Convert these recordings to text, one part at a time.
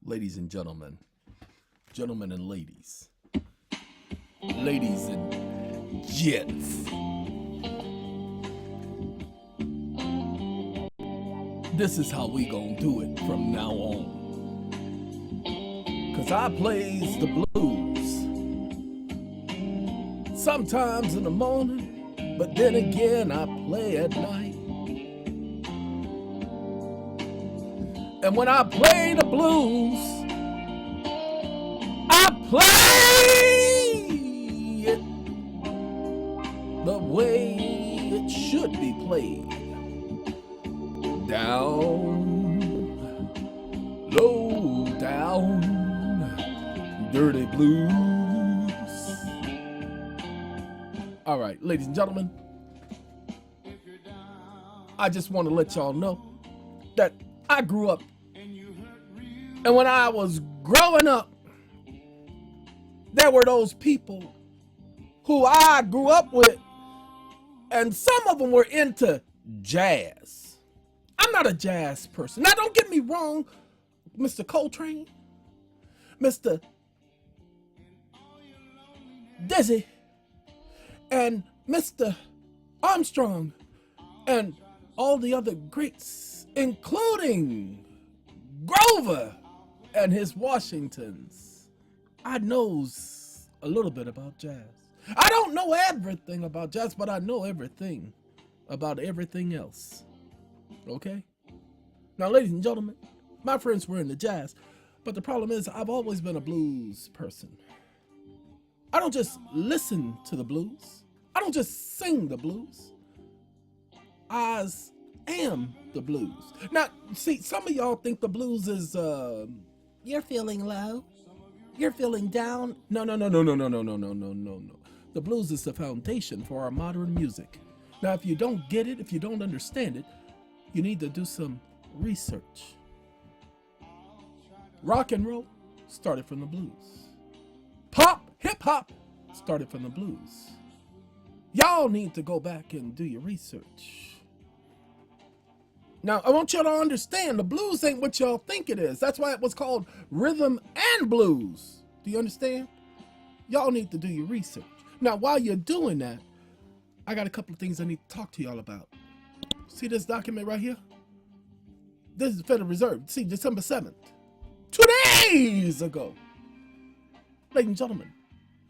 ladies and gentlemen, gentlemen and ladies, ladies and gents. This is how we gonna do it from now on. Cause I plays the blues. Sometimes in the morning, but then again I play at night. And when I play the blues, I play it the way it should be played. Down, low down, dirty blues. All right, ladies and gentlemen, I just want to let y'all know that I grew up, and when I was growing up, there were those people who I grew up with, and some of them were into jazz. I'm not a jazz person. Now, don't get me wrong, Mr. Coltrane, Mr. Dizzy, and Mr. Armstrong, and all the other greats, including Grover and his Washingtons. I knows a little bit about jazz. I don't know everything about jazz, but I know everything about everything else. Okay? Now, ladies and gentlemen, my friends were into jazz, but the problem is I've always been a blues person. I don't just listen to the blues. I don't just sing the blues. I am the blues. Now, see, some of y'all think the blues is, you're feeling low, you're feeling down. No. The blues is the foundation for our modern music. Now, if you don't get it, if you don't understand it, you need to do some research. Rock and roll started from the blues. Pop, hip hop started from the blues. Y'all need to go back and do your research. Now, I want y'all to understand the blues ain't what y'all think it is. That's why it was called rhythm and blues. Do you understand? Y'all need to do your research. Now, while you're doing that, I got a couple of things I need to talk to y'all about. See this document right here? This is the Federal Reserve. See, December 7th. 2 days ago. Ladies and gentlemen,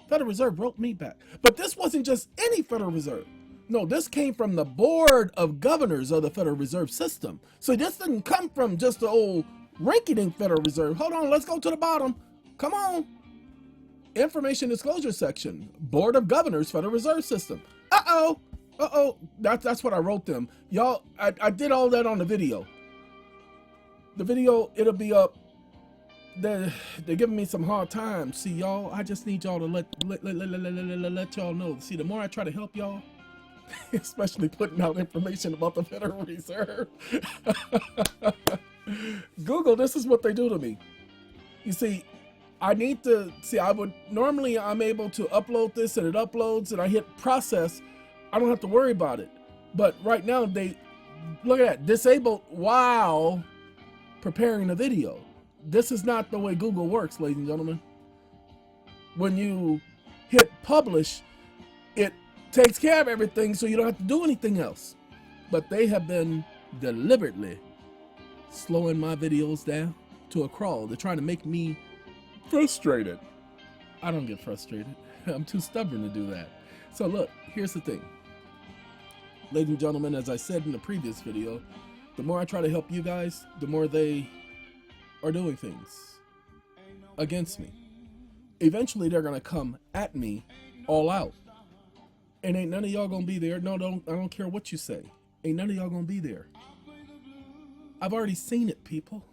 Federal Reserve wrote me back. But this wasn't just any Federal Reserve. No, this came from the Board of Governors of the Federal Reserve System. So this didn't come from just the old rinky-dink Federal Reserve. Hold on, let's go to the bottom. Come on. Information Disclosure Section, Board of Governors, Federal Reserve System. That's what I wrote them. Y'all, I did all that on the video. The video, it'll be up. They're giving me some hard time. See, y'all, I just need y'all to let y'all know. See, the more I try to help y'all, especially putting out information about the Federal Reserve. Google, this is what they do to me. You see, I need to, normally I'm able to upload this and it uploads and I hit process. I don't have to worry about it. But right now look at that, disabled while preparing the video. This is not the way Google works, ladies and gentlemen. When you hit publish, it takes care of everything so you don't have to do anything else. But they have been deliberately slowing my videos down to a crawl. They're trying to make me frustrated. I don't get frustrated. I'm too stubborn to do that. So look, here's the thing. Ladies and gentlemen, as I said in the previous video, the more I try to help you guys, the more they are doing things against me. Eventually they're gonna come at me all out. And ain't none of y'all gonna be there. No, I don't care what you say. Ain't none of y'all gonna be there. I've already seen it, people.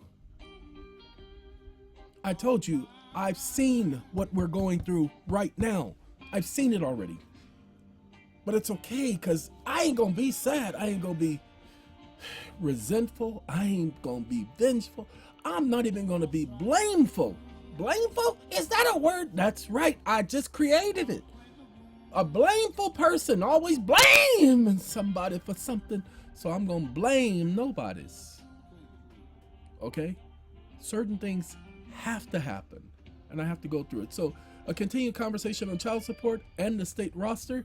I told you, I've seen what we're going through right now. I've seen it already. But it's okay, because I ain't gonna be sad. I ain't gonna be resentful. I ain't gonna be vengeful. I'm not even gonna be blameful. Blameful? Is that a word? That's right. I just created it. A blameful person always blaming somebody for something. So I'm gonna blame nobody's. Okay? Certain things have to happen, and I have to go through it. So a continued conversation on child support and the state roster.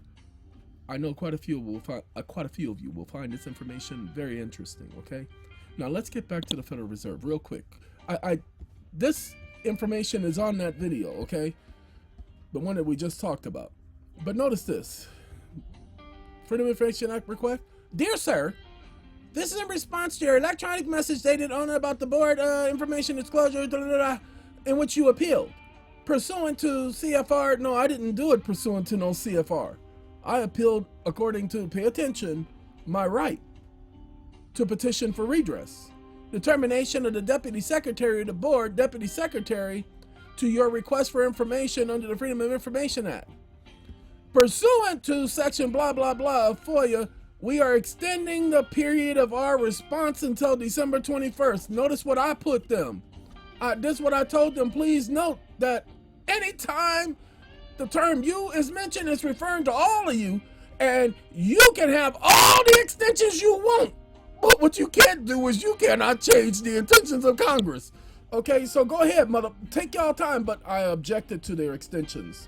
I know quite a few of you will find this information very interesting. Okay, now let's get back to the Federal Reserve real quick. This information is on that video, okay, the one that we just talked about. But notice this: Freedom of Information Act request. Dear sir, this is in response to your electronic message dated on about the board information disclosure, in which you appealed. Pursuant to CFR, no, I didn't do it pursuant to no CFR. I appealed according to, pay attention, my right to petition for redress. Determination of the Deputy Secretary of the Board, Deputy Secretary, to your request for information under the Freedom of Information Act. Pursuant to section blah, blah, blah of FOIA, we are extending the period of our response until December 21st. Notice what I put them. This is what I told them. Please note that anytime the term you is mentioned, it's referring to all of you, and you can have all the extensions you want. But what you can't do is you cannot change the intentions of Congress. Okay, so go ahead, mother, take y'all time, but I objected to their extensions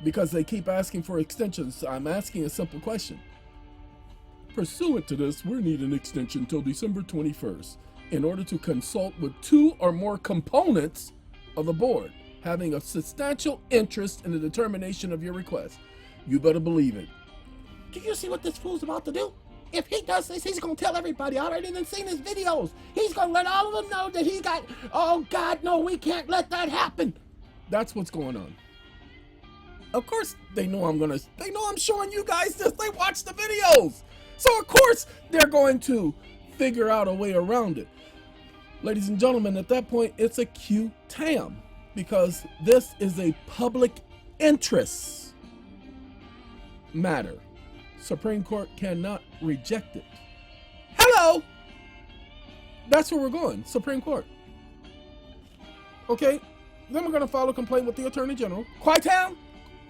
because they keep asking for extensions. I'm asking a simple question. Pursuant to this, we need an extension till December 21st in order to consult with 2 or more components of the board having a substantial interest in the determination of your request. You better believe it. Do you see what this fool's about to do? If he does this, he's gonna tell everybody. I already done seen his videos. He's gonna let all of them know that he got, oh God, no, we can't let that happen. That's what's going on. Of course, they know I'm showing you guys this. They watch the videos. So of course, they're going to figure out a way around it. Ladies and gentlemen, at that point, it's a QTAM because this is a public interest matter. Supreme Court cannot reject it. Hello! That's where we're going, Supreme Court. Okay, then we're gonna file a complaint with the Attorney General. QTAM,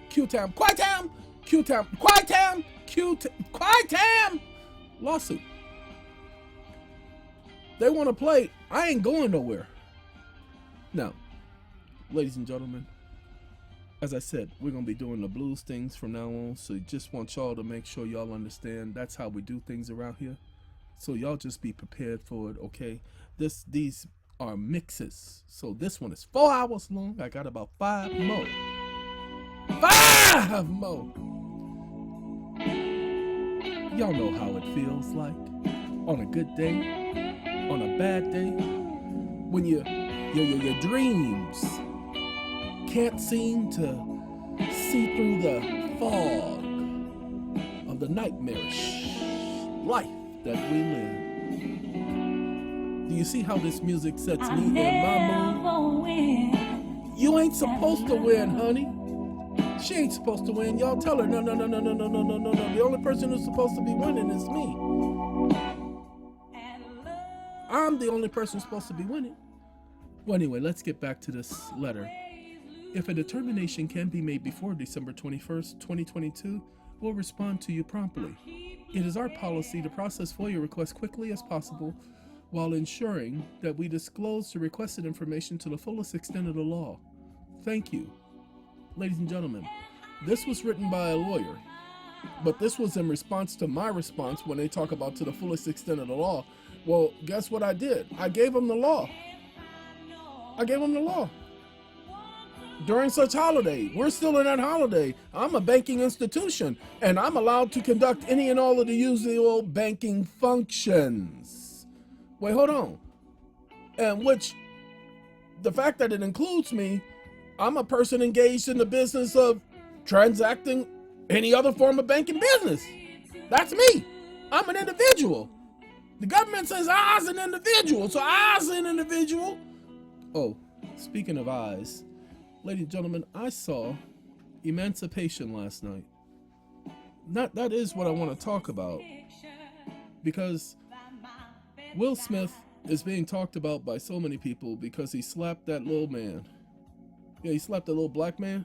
QTAM, QTAM, QTAM, QTAM, QTAM, lawsuit. They wanna play, I ain't going nowhere. Now, ladies and gentlemen, as I said, we're going to be doing the blues things from now on, so just want y'all to make sure y'all understand that's how we do things around here. So y'all just be prepared for it, okay? These are mixes. So this one is 4 hours long. I got about 5 more. 5 more! Y'all know how it feels like on a good day, on a bad day, when your dreams can't seem to see through the fog of the nightmarish life that we live. Do you see how this music sets me in my mood? You ain't supposed to win, honey. She ain't supposed to win. Y'all tell her, no. The only person who's supposed to be winning is me. I'm the only person who's supposed to be winning. Well, anyway, let's get back to this letter. If a determination can be made before December 21st, 2022, we'll respond to you promptly. It is our policy to process FOIA requests quickly as possible while ensuring that we disclose the requested information to the fullest extent of the law. Thank you. Ladies and gentlemen, this was written by a lawyer, but this was in response to my response when they talk about to the fullest extent of the law. Well, guess what I did? I gave them the law. During such holiday, we're still in that holiday. I'm a banking institution, and I'm allowed to conduct any and all of the usual banking functions. Wait, hold on. And which, the fact that it includes me, I'm a person engaged in the business of transacting any other form of banking business. That's me. I'm an individual. The government says I's an individual, so I's an individual. Oh, speaking of eyes, ladies and gentlemen, I saw Emancipation last night. That is what I want to talk about, because Will Smith is being talked about by so many people because he slapped that little man. Yeah, he slapped a little black man,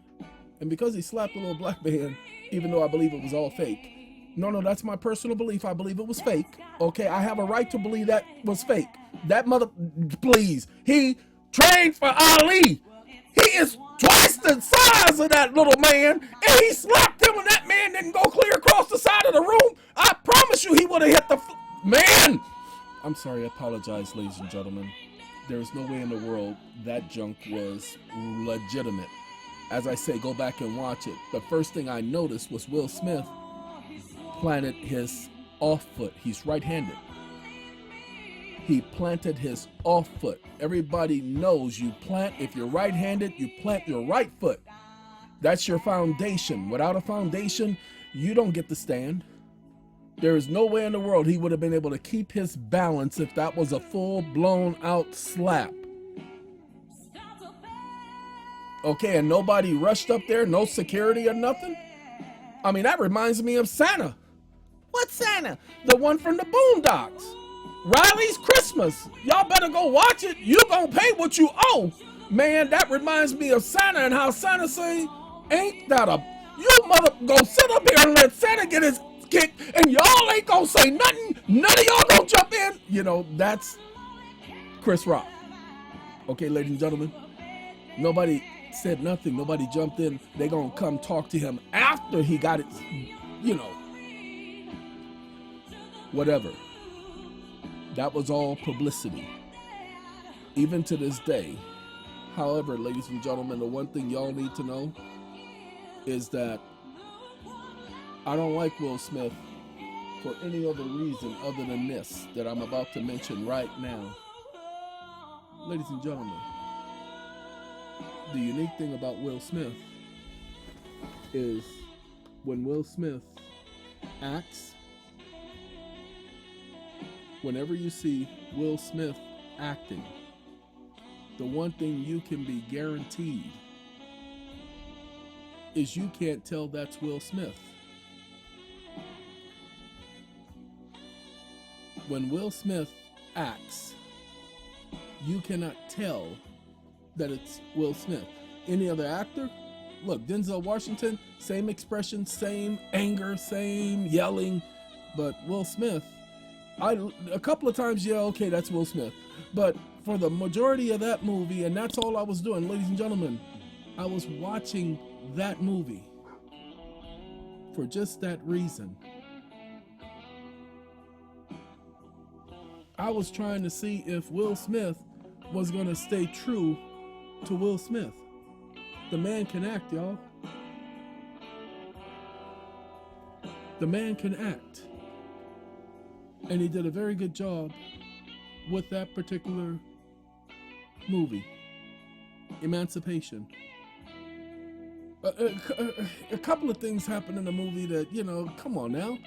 and because he slapped a little black man, even though I believe it was all fake. No, that's my personal belief. I believe it was fake. Okay, I have a right to believe that was fake. That mother, please, he trained for Ali. He is twice the size of that little man, and he slapped him, and that man didn't go clear across the side of the room. I promise you he would have hit the man. I'm sorry, I apologize, ladies and gentlemen. There is no way in the world that junk was legitimate. As I say, go back and watch it. The first thing I noticed was Will Smith planted his off foot. He's right-handed. He planted his off foot. Everybody knows you plant, if you're right-handed, you plant your right foot. That's your foundation. Without a foundation, you don't get to stand. There is no way in the world he would have been able to keep his balance if that was a full-blown out slap. Okay, and nobody rushed up there, no security or nothing? I mean, that reminds me of Santa. What Santa? The one from the Boondocks. Riley's Christmas. Y'all better go watch it. You gonna pay what you owe. Man, that reminds me of Santa and how Santa say, ain't that a... You mother go sit up here and let Santa get his kick, and y'all ain't gonna say nothing. None of y'all gonna jump in. You know, that's Chris Rock. Okay, ladies and gentlemen. Nobody said nothing. Nobody jumped in. They gonna come talk to him after he got it, you know. Whatever. That was all publicity. Even to this day. However, ladies and gentlemen, the one thing y'all need to know is that I don't like Will Smith for any other reason other than this that I'm about to mention right now. Ladies and gentlemen, the unique thing about Will Smith is when Will Smith acts, whenever you see Will Smith acting, the one thing you can be guaranteed is you can't tell that's Will Smith. When Will Smith acts, you cannot tell that it's Will Smith. Any other actor? Look, Denzel Washington, same expression, same anger, same yelling, but Will Smith, a couple of times, yeah, okay, that's Will Smith. But for the majority of that movie, and that's all I was doing, ladies and gentlemen, I was watching that movie for just that reason. I was trying to see if Will Smith was going to stay true to Will Smith. The man can act, y'all. The man can act. And he did a very good job with that particular movie, Emancipation. A couple of things happened in the movie that, you know, come on now.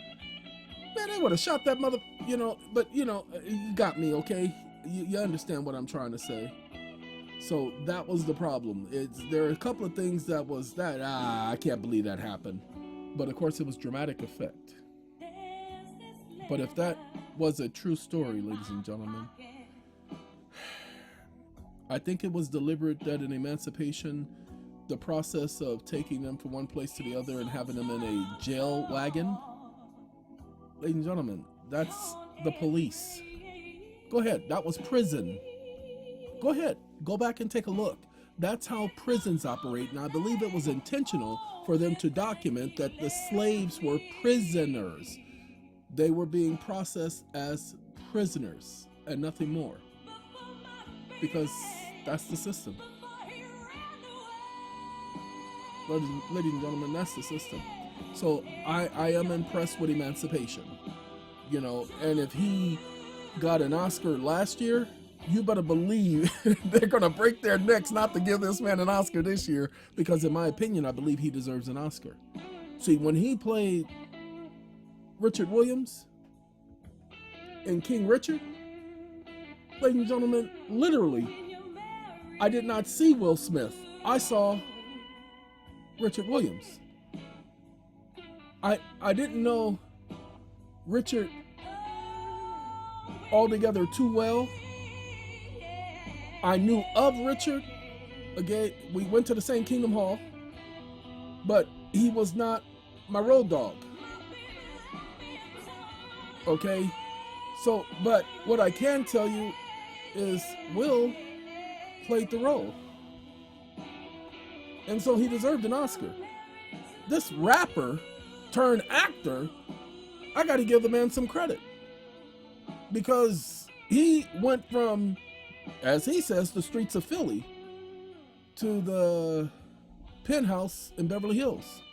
Man, they would have shot that mother, you know, but, you know, you got me, okay? You understand what I'm trying to say. So that was the problem. There are a couple of things that was that, I can't believe that happened. But of course it was dramatic effect. But if that was a true story, ladies and gentlemen, I think it was deliberate that in Emancipation, the process of taking them from one place to the other and having them in a jail wagon, ladies and gentlemen, that's the police. Go ahead, that was prison. Go ahead, go back and take a look. That's how prisons operate, and I believe it was intentional for them to document that the slaves were prisoners. They were being processed as prisoners and nothing more. Because that's the system. Ladies and gentlemen, that's the system. So I am impressed with Emancipation. You know, and if he got an Oscar last year, you better believe they're going to break their necks not to give this man an Oscar this year, because in my opinion, I believe he deserves an Oscar. See, when he played Richard Williams in King Richard, ladies and gentlemen, literally, I did not see Will Smith. I saw Richard Williams. I didn't know Richard altogether too well. I knew of Richard. Again, we went to the same Kingdom Hall, but he was not my road dog. Okay? So, but what I can tell you is Will, played the role. And so he deserved an Oscar. This rapper turned actor, I got to give the man some credit. Because he went from, as he says, the streets of Philly to the penthouse in Beverly Hills.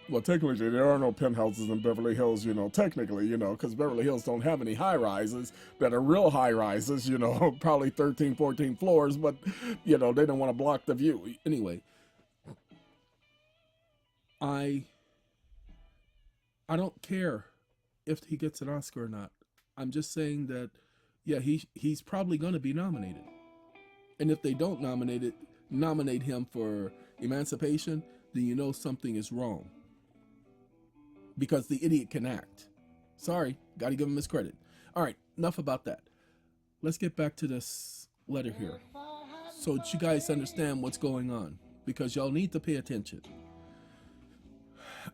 Well, technically, there are no penthouses in Beverly Hills, technically, because Beverly Hills don't have any high rises that are real high rises, probably 13, 14 floors, but, they don't want to block the view. Anyway, I don't care if he gets an Oscar or not. I'm just saying that, yeah, he's probably going to be nominated. And if they don't nominate him for Emancipation, then something is wrong. Because the idiot can act. Sorry, got to give him his credit. All right, enough about that. Let's get back to this letter here, so that you guys understand what's going on, because y'all need to pay attention.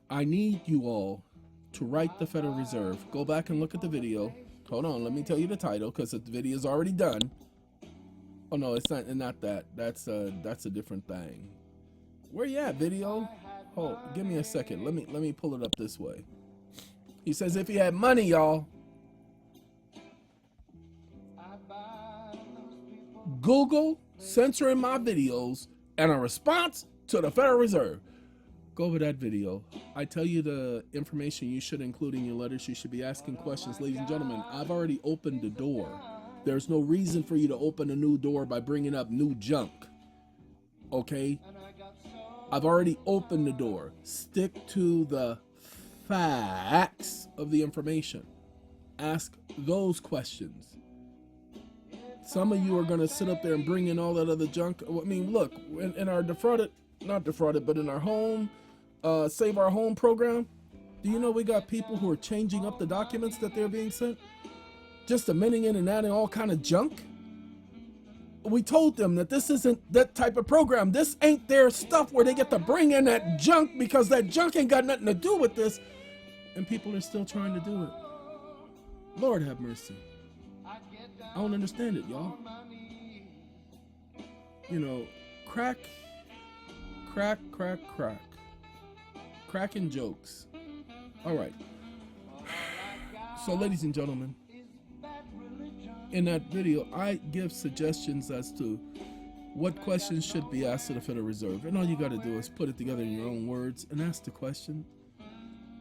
I need you all to write the Federal Reserve. Go back and look at the video. Hold on, let me tell you the title, because the video is already done. Oh no, it's not that. That's a different thing. Where you at, video? Hold, give me a second. Let me pull it up this way. He says if he had money, y'all. Google censoring my videos and a response to the Federal Reserve. Go over that video. I tell you the information you should include in your letters. You should be asking questions. Ladies and gentlemen, I've already opened the door. There's no reason for you to open a new door by bringing up new junk. Okay? I've already opened the door. Stick to the facts of the information. Ask those questions. Some of you are going to sit up there and bring in all that other junk. I mean, look, in our not defrauded, but in our home, Save Our Home program, do you know we got people who are changing up the documents that they're being sent? Just amending it and adding all kind of junk? We told them that this isn't that type of program. This ain't their stuff where they get to bring in that junk, because that junk ain't got nothing to do with this. And people are still trying to do it. Lord have mercy. I don't understand it, y'all. Crack. Cracking jokes. All right. So, ladies and gentlemen, in that video, I give suggestions as to what questions should be asked to the Federal Reserve. And all you got to do is put it together in your own words and ask the question.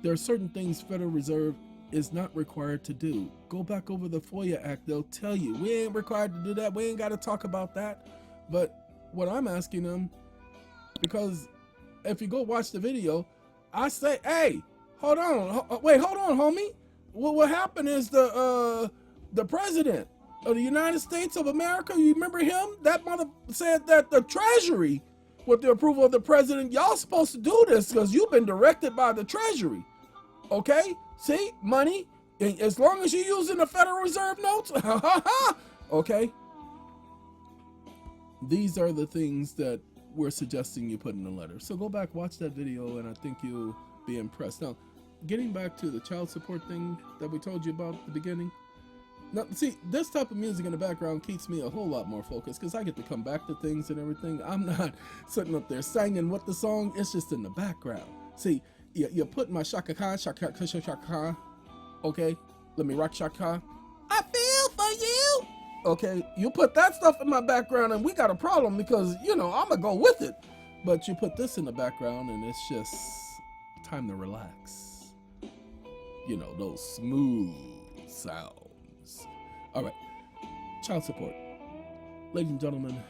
There are certain things Federal Reserve is not required to do. Go back over the FOIA Act. They'll tell you, we ain't required to do that. We ain't got to talk about that. But what I'm asking them, because if you go watch the video, I say, hey, hold on. Wait, hold on, homie. What happened is the president of the United States of America, you remember him? That mother said that the Treasury, with the approval of the president, y'all supposed to do this because you've been directed by the Treasury. Okay? See? Money. As long as you're using the Federal Reserve notes. Okay? These are the things that we're suggesting you put in the letter. So go back, watch that video, and I think you'll be impressed. Now, getting back to the child support thing that we told you about at the beginning. Now, see, this type of music in the background keeps me a whole lot more focused because I get to come back to things and everything. I'm not sitting up there singing what the song, it's just in the background. See, you put my Shaka Khan, Shaka, okay? Let me rock Shaka. I feel for you. Okay, you put that stuff in my background and we got a problem because, I'm going to go with it. But you put this in the background and it's just time to relax. Those smooth sounds. All right, child support. Ladies and gentlemen,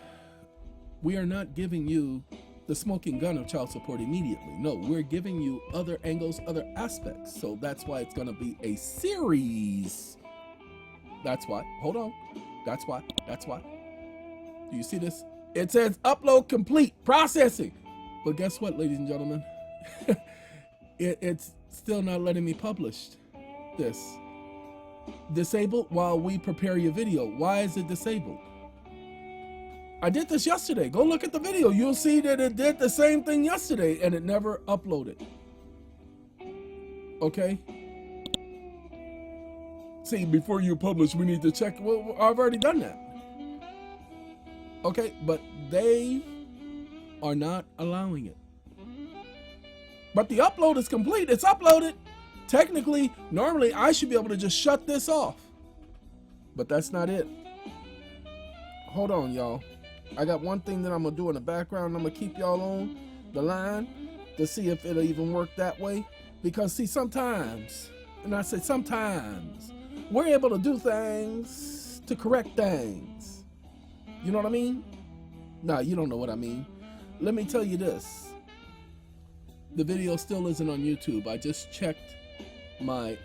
we are not giving you the smoking gun of child support immediately. No, we're giving you other angles, other aspects. So that's why it's going to be a series. That's why. Hold on. That's why. Do you see this? It says upload complete, processing. But guess what, ladies and gentlemen? It's still not letting me publish this. Disabled while we prepare your video. Why is it disabled? I did this yesterday. Go look at the video. You'll see that it did the same thing yesterday and it never uploaded. Okay? See, before you publish, we need to check. Well, I've already done that. Okay, but they are not allowing it. But the upload is complete. It's uploaded. Technically, normally I should be able to just shut this off. But that's not it. Hold on, y'all. I got one thing that I'm going to do in the background. I'm going to keep y'all on the line to see if it'll even work that way. Because, see, sometimes, and I say sometimes, we're able to do things to correct things. You know what I mean? Nah, you don't know what I mean. Let me tell you this. The video still isn't on YouTube. I just checked my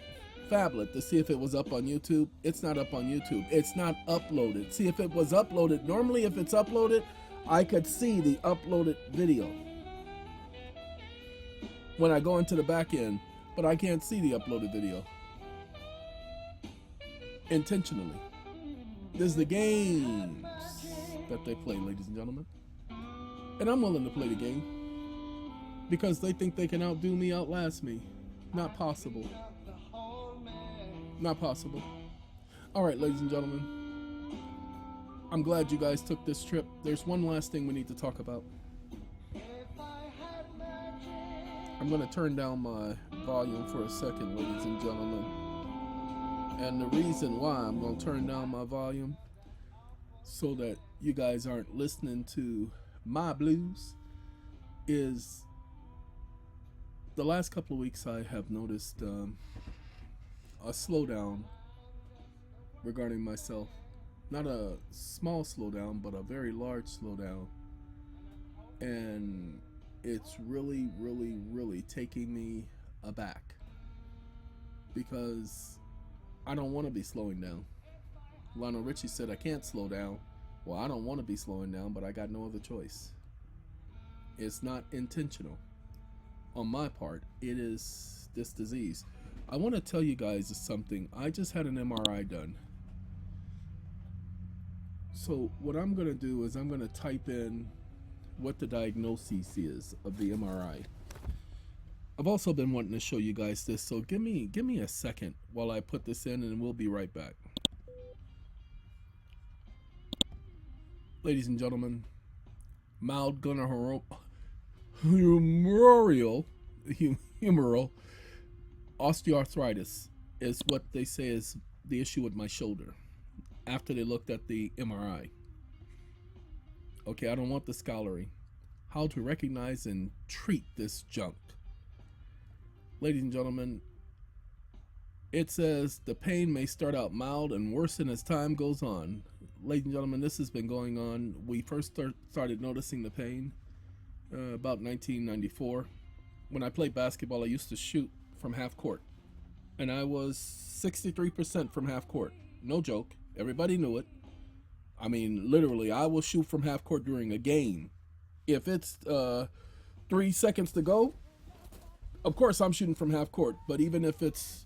phablet to see if it was up on YouTube. It's not up on YouTube. It's not uploaded. See, if it was uploaded, normally if it's uploaded, I could see the uploaded video when I go into the back end, but I can't see the uploaded video. Intentionally. There's the games that they play, ladies and gentlemen. And I'm willing to play the game because they think they can outdo me, outlast me. Not possible. Not possible. All right, ladies and gentlemen. I'm glad you guys took this trip. There's one last thing we need to talk about. I'm going to turn down my volume for a second, ladies and gentlemen. And the reason why I'm going to turn down my volume so that you guys aren't listening to my blues is the last couple of weeks I have noticed a slowdown regarding myself. Not a small slowdown, but a very large slowdown. And it's really, really, really taking me aback because I don't want to be slowing down. Lionel Richie said I can't slow down. Well, I don't want to be slowing down, but I got no other choice. It's not intentional on my part. It is this disease. I want to tell you guys something. I just had an MRI done. So what I'm going to do is I'm going to type in what the diagnosis is of the MRI. I've also been wanting to show you guys this, so give me a second while I put this in and we'll be right back. Ladies and gentlemen, mild humoral osteoarthritis is what they say is the issue with my shoulder after they looked at the MRI. Okay, I don't want the scholarly. How to recognize and treat this junk. Ladies and gentlemen, it says the pain may start out mild and worsen as time goes on. Ladies and gentlemen, this has been going on. We first started noticing the pain about 1994. When I played basketball, I used to shoot from half court. And I was 63% from half court. No joke. Everybody knew it. I mean, literally, I will shoot from half court during a game. If it's 3 seconds to go, of course I'm shooting from half court. But even if it's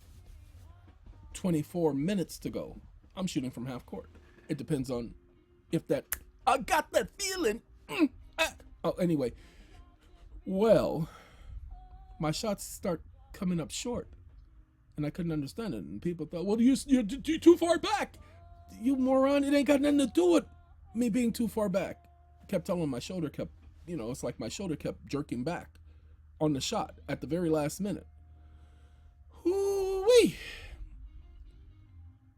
24 minutes to go, I'm shooting from half court. It depends on if that, I got that feeling. Oh, anyway. Well, my shots start coming up short. And I couldn't understand it. And people thought, well, you're too far back. You moron, it ain't got nothing to do with me being too far back. Kept telling my shoulder kept, it's like my shoulder kept jerking back on the shot at the very last minute. Hoo-wee.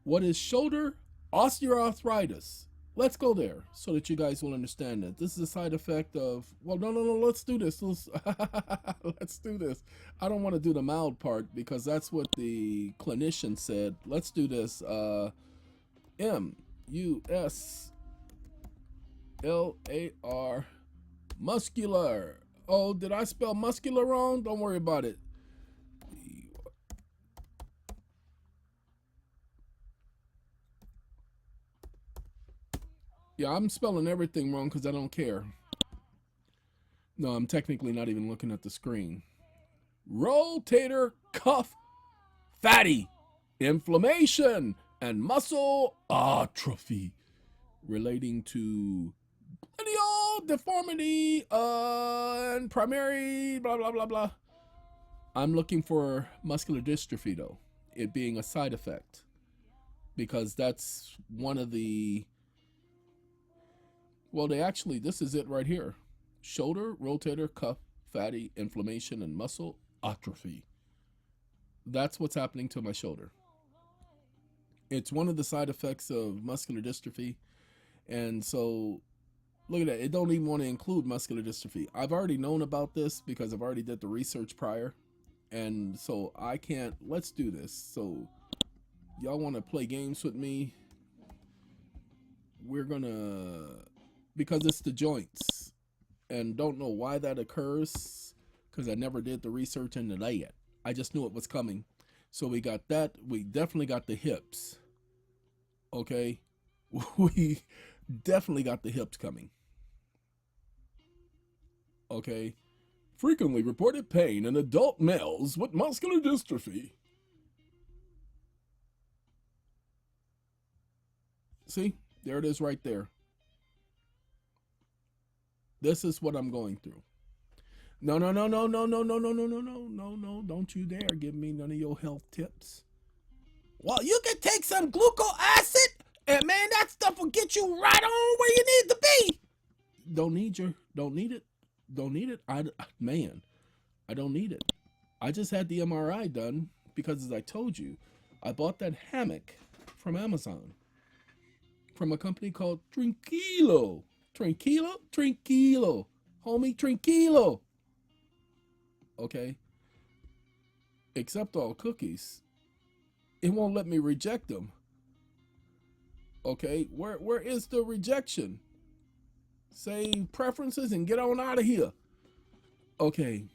What is shoulder osteoarthritis? Let's go there so that you guys will understand it. This is a side effect of, well, no, let's do this. Let's do this. I don't want to do the mild part because that's what the clinician said. Let's do this. M-U-S-L-A-R, muscular. Oh, did I spell muscular wrong? Don't worry about it. Yeah, I'm spelling everything wrong because I don't care. No, I'm technically not even looking at the screen. Rotator cuff fatty, inflammation, and muscle atrophy relating to glial deformity and primary blah, blah, blah, blah. I'm looking for muscular dystrophy, though, it being a side effect, because that's one of the Well, they actually, this is it right here. Shoulder, rotator cuff, fatty inflammation, and muscle atrophy. That's what's happening to my shoulder. It's one of the side effects of muscular dystrophy. And so, look at that. It don't even want to include muscular dystrophy. I've already known about this because I've already did the research prior. And so I can't, let's do this. So y'all want to play games with me? We're gonna, because it's the joints, and don't know why that occurs because I never did the research into that yet. I just knew it was coming. So we got that. We definitely got the hips. Okay. We definitely got the hips coming. Okay. Frequently reported pain in adult males with muscular dystrophy. See, there it is right there. This is what I'm going through. No, no, no, no, no, no, no, no, no, no, no, no, no. Don't you dare give me none of your health tips. Well, you can take some glucose acid, and man, that stuff will get you right on where you need to be. Don't need it. Don't need it. I don't need it. I just had the MRI done because, as I told you, I bought that hammock from Amazon from a company called Tranquilo. Tranquilo. Homie, Tranquilo. Okay. Accept all cookies. It won't let me reject them. Okay. Where is the rejection? Say preferences and get on out of here. Okay.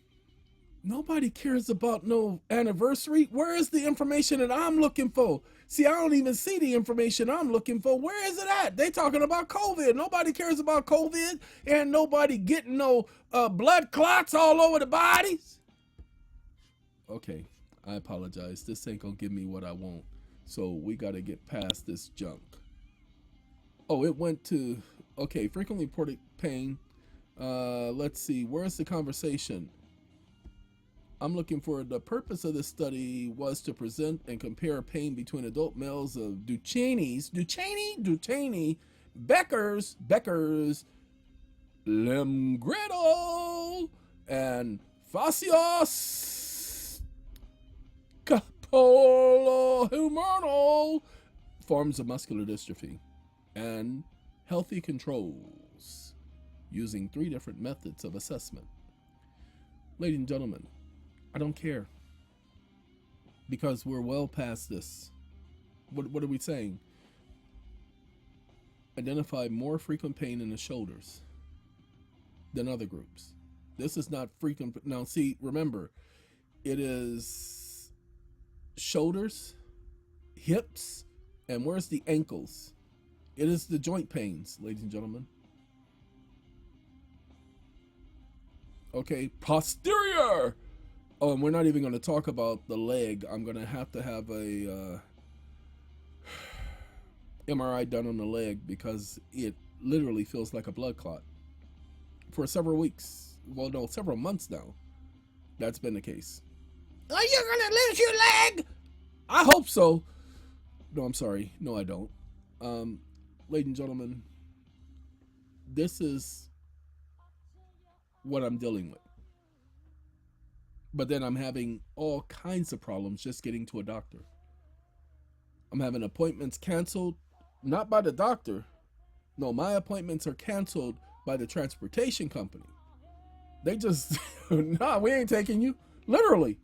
Nobody cares about no anniversary. Where is the information that I'm looking for? See, I don't even see the information I'm looking for. Where is it at? They talking about COVID. Nobody cares about COVID, and nobody getting no blood clots all over the bodies. Okay, I apologize. This ain't gonna give me what I want. So we gotta get past this junk. Oh, it went to, okay, frequently reported pain. Let's see, where's the conversation? I'm looking for, the purpose of this study was to present and compare pain between adult males of Duchenne's, Becker's, Limb-Girdle, and Fascios Capillohumeral forms of muscular dystrophy, and healthy controls using 3 different methods of assessment. Ladies and gentlemen, I don't care, because we're well past this. What are we saying? Identify more frequent pain in the shoulders than other groups. This is not frequent. Now, see, remember, it is shoulders, hips, and where's the ankles? It is the joint pains, ladies and gentlemen. Okay, posterior. Oh, and we're not even going to talk about the leg. I'm going to have a MRI done on the leg because it literally feels like a blood clot. For several weeks, well, no, several months now, that's been the case. Are you going to lose your leg? I hope so. No, I'm sorry. No, I don't. Ladies and gentlemen, this is what I'm dealing with. But then I'm having all kinds of problems just getting to a doctor. I'm having appointments canceled, not by the doctor. No, my appointments are canceled by the transportation company. They just, nah, we ain't taking you. Literally.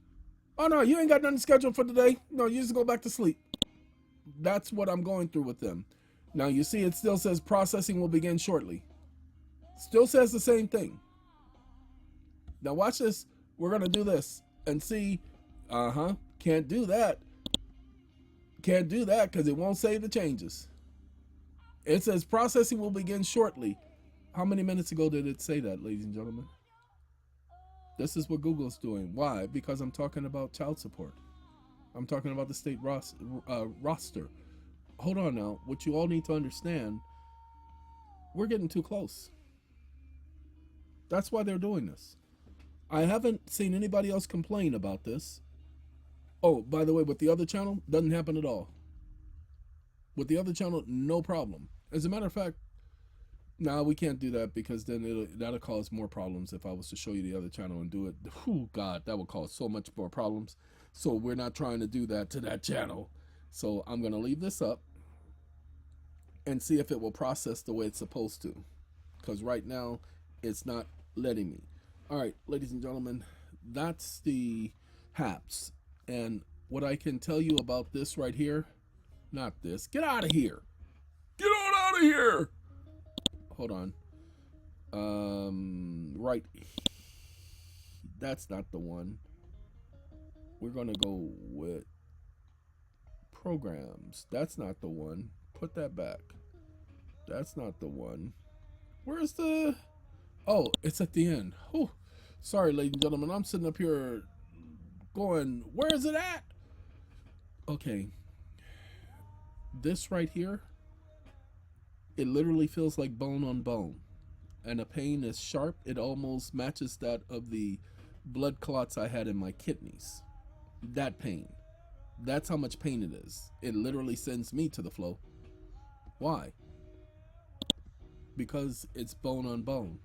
Oh, no, you ain't got nothing scheduled for today. No, you just go back to sleep. That's what I'm going through with them. Now, you see, it still says processing will begin shortly. Still says the same thing. Now, watch this. We're going to do this and see. Can't do that. Can't do that because it won't save the changes. It says processing will begin shortly. How many minutes ago did it say that, ladies and gentlemen? This is what Google's doing. Why? Because I'm talking about child support. I'm talking about the state roster. Hold on now. What you all need to understand, we're getting too close. That's why they're doing this. I haven't seen anybody else complain about this. Oh, by the way, with the other channel, doesn't happen at all. With the other channel, no problem. As a matter of fact, No, we can't do that because then that'll cause more problems if I was to show you the other channel and do it. Oh God, that would cause so much more problems. So we're not trying to do that to that channel. So I'm gonna leave this up and see if it will process the way it's supposed to. Because right now it's not letting me. All right, ladies and gentlemen, that's the HAPs. And what I can tell you about this right here, not this, get out of here. Get on out of here. Hold on. Right. That's not the one. We're going to go with programs. That's not the one. Put that back. That's not the one. Where's the... Oh, it's at the end. Oh, sorry, ladies and gentlemen. I'm sitting up here going, where is it at? Okay. This right here, it literally feels like bone on bone. And the pain is sharp. It almost matches that of the blood clots I had in my kidneys. That pain. That's how much pain it is. It literally sends me to the flow. Why? Because it's bone on bone.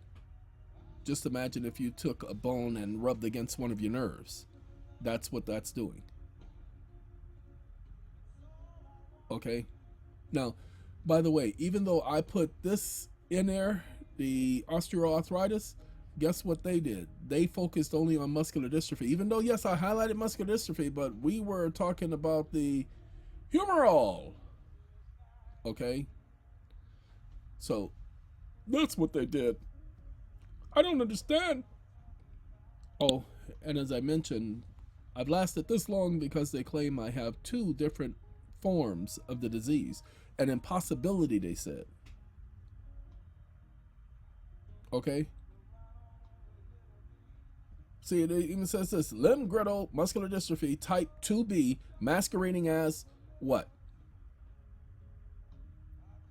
Just imagine if you took a bone and rubbed against one of your nerves. That's what that's doing. Okay? Now, by the way, even though I put this in there, the osteoarthritis, guess what they did? They focused only on muscular dystrophy. Even though, yes, I highlighted muscular dystrophy, but we were talking about the humerus. Okay? So, that's what they did. I don't understand. Oh, and as I mentioned, I've lasted this long because they claim I have 2 different forms of the disease. An impossibility, they said. Okay? See, it even says this, limb-girdle muscular dystrophy type 2B masquerading as what?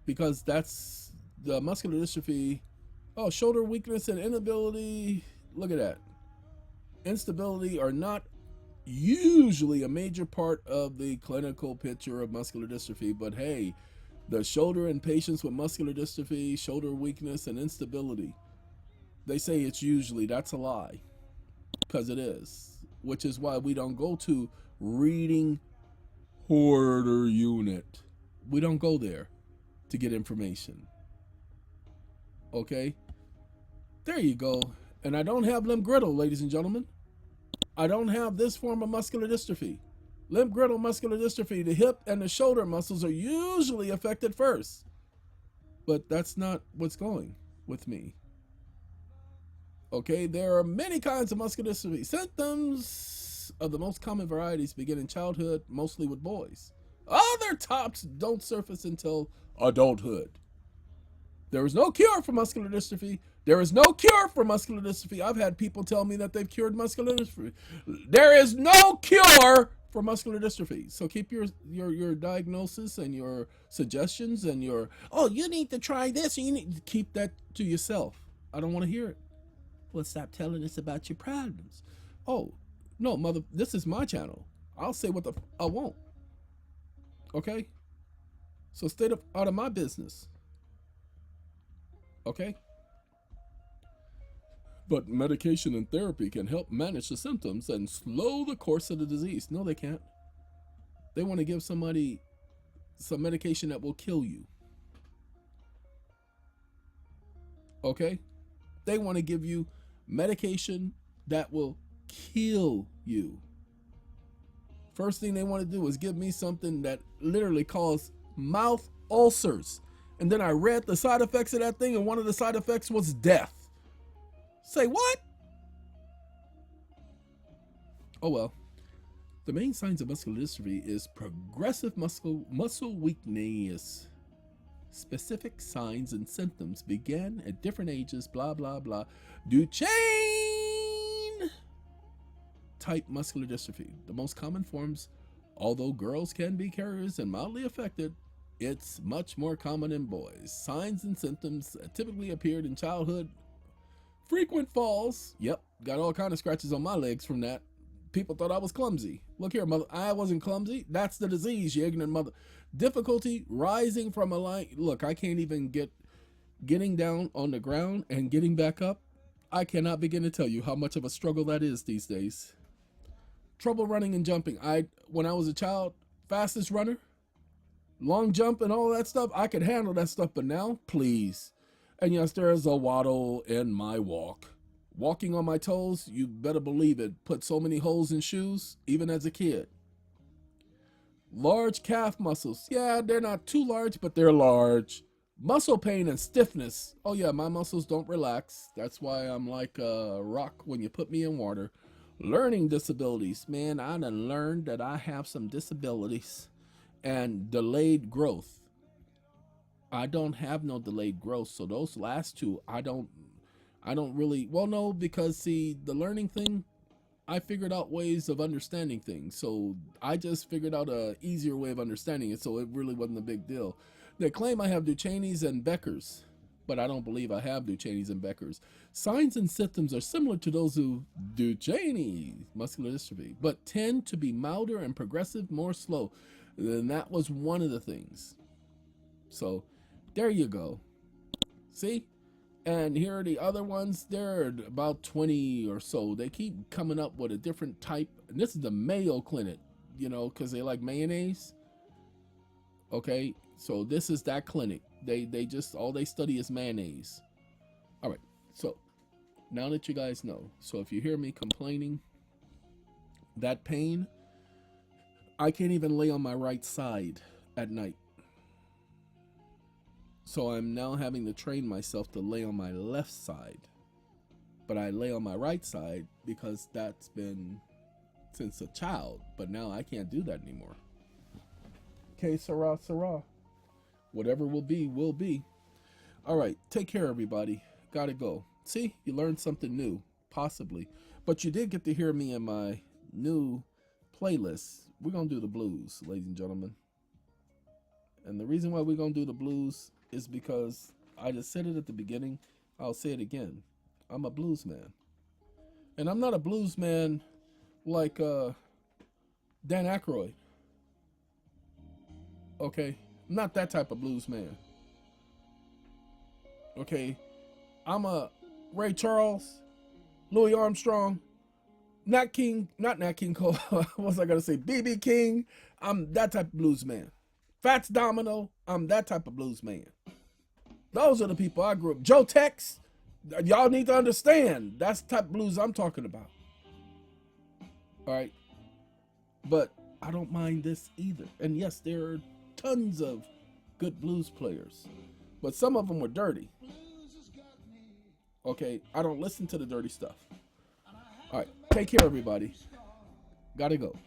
Because that's the muscular dystrophy. Oh, shoulder weakness and inability. Look at that. Instability are not usually a major part of the clinical picture of muscular dystrophy, but hey, the shoulder in patients with muscular dystrophy, shoulder weakness and instability, they say it's usually. That's a lie, because it is, which is why we don't go to reading hoarder unit. We don't go there to get information. Okay, there you go. And I don't have limb-girdle, ladies and gentlemen. I don't have this form of muscular dystrophy. Limb-girdle muscular dystrophy, the hip and the shoulder muscles are usually affected first. But that's not what's going with me. Okay, there are many kinds of muscular dystrophy. Symptoms of the most common varieties begin in childhood, mostly with boys. Other tops don't surface until adulthood. There is no cure for muscular dystrophy. There is no cure for muscular dystrophy. I've had people tell me that they've cured muscular dystrophy. There is no cure for muscular dystrophy. So keep your diagnosis and your suggestions and your, oh, you need to try this. And you need to keep that to yourself. I don't want to hear it. Well, stop telling us about your problems. Oh, no, mother, this is my channel. I'll say what I want. Okay? So stay out of my business. Okay? But medication and therapy can help manage the symptoms and slow the course of the disease. No, they can't. They want to give somebody some medication that will kill you. Okay? They want to give you medication that will kill you. First thing they want to do is give me something that literally causes mouth ulcers. And then I read the side effects of that thing, and one of the side effects was death. Say what? Oh well. The main signs of muscular dystrophy is progressive muscle weakness. Specific signs and symptoms begin at different ages, blah, blah, blah. Duchenne type muscular dystrophy. The most common forms, although girls can be carriers and mildly affected, it's much more common in boys. Signs and symptoms typically appeared in childhood. Frequent falls. Yep, got all kind of scratches on my legs from that. People thought I was clumsy. Look here, mother, I wasn't clumsy. That's the disease, you ignorant mother. Difficulty rising from a line. Look, I can't even get getting down on the ground and getting back up, I cannot begin to tell you how much of a struggle that is these days. Trouble running and jumping. When I was a child, fastest runner, long jump and all that stuff, I could handle that stuff, but now, please. And yes, there is a waddle in my walk. Walking on my toes, you better believe it, put so many holes in shoes, even as a kid. Large calf muscles. Yeah, they're not too large, but they're large. Muscle pain and stiffness. Oh yeah, my muscles don't relax. That's why I'm like a rock when you put me in water. Learning disabilities. Man, I done learned that I have some disabilities. And delayed growth. I don't have no delayed growth, so those last two, I don't really, well, no, because see, the learning thing, I figured out ways of understanding things. So I just figured out a easier way of understanding it, so it really wasn't a big deal. They claim I have Duchenne's and Becker's, but I don't believe I have Duchenne's and Becker's. Signs and symptoms are similar to those who Duchenne's muscular dystrophy, but tend to be milder and progressive, more slow. And that was one of the things. So there you go. See? And here are the other ones. They're about 20 or so. They keep coming up with a different type. And this is the Mayo Clinic, you know, because they like mayonnaise. Okay, so this is that clinic. They just, all they study is mayonnaise. All right, so now that you guys know. So if you hear me complaining, that pain, I can't even lay on my right side at night. So I'm now having to train myself to lay on my left side. But I lay on my right side because that's been since a child. But now I can't do that anymore. Okay, Sarah, Sarah. Whatever will be, will be. All right, take care, everybody. Gotta go. See, you learned something new, possibly. But you did get to hear me in my new playlist. We're going to do the blues, ladies and gentlemen. And the reason why we're going to do the blues is because I just said it at the beginning. I'll say it again. I'm a blues man. And I'm not a blues man like Dan Aykroyd. Okay? I'm not that type of blues man. Okay? I'm a Ray Charles, Louis Armstrong, not Nat King Cole. What was I going to say? B.B. King. I'm that type of blues man. Fats Domino. I'm that type of blues man. Those are the people I grew up. Joe Tex. Y'all need to understand. That's the type of blues I'm talking about. All right. But I don't mind this either. And yes, there are tons of good blues players. But some of them were dirty. Okay. I don't listen to the dirty stuff. All right. Take care, everybody. Gotta go.